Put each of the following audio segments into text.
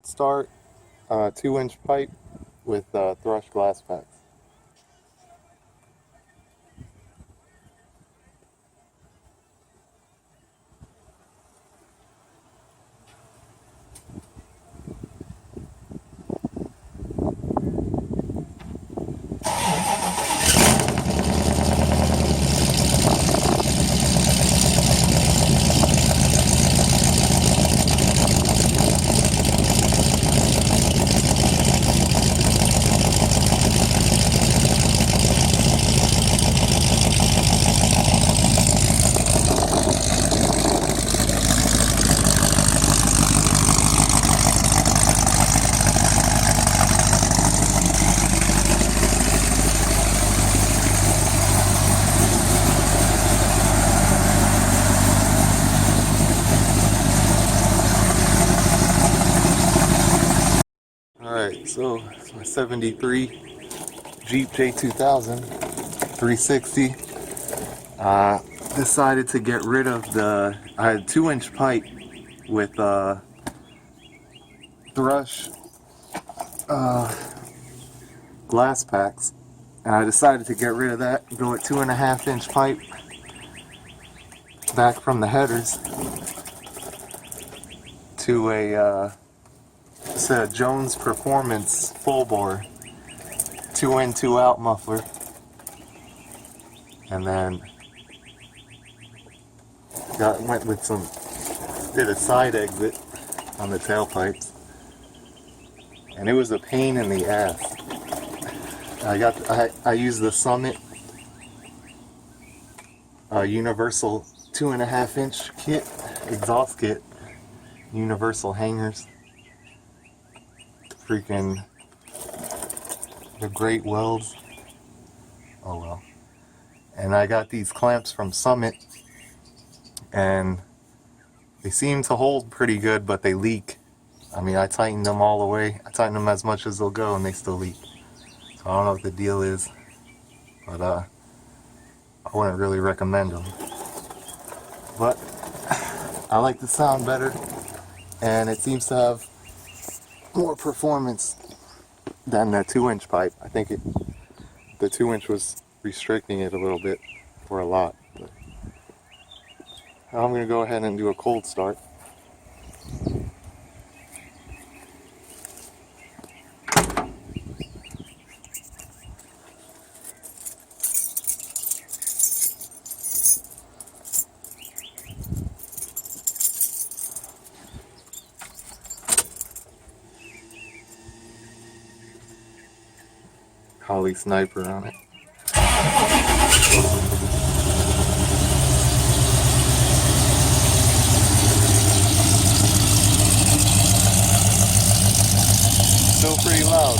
start 2-inch pipe with thrush glass packs. Alright, so it's my 73 Jeep J2000 360. Decided to get rid of I had 2-inch pipe with thrush glass packs, and I decided to get rid of that and go at 2.5-inch pipe back from the headers to it's a Jones Performance full bore 2-in 2-out muffler, and then went with did a side exit on the tailpipes, and it was a pain in the ass. I used the Summit universal 2.5-inch kit, exhaust kit, universal hangers, freaking the great welds. Oh well. And I got these clamps from Summit, and they seem to hold pretty good, but they leak. I mean, I tightened them all the way. I tightened them as much as they'll go, and they still leak. So I don't know what the deal is, but I wouldn't really recommend them. But I like the sound better, and it seems to have more performance than that 2-inch pipe. I think the 2-inch was restricting it a little bit, or a lot. But I'm going to go ahead and do a cold start. Holly Sniper on it. Still pretty loud.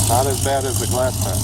Not as bad as the glass pack.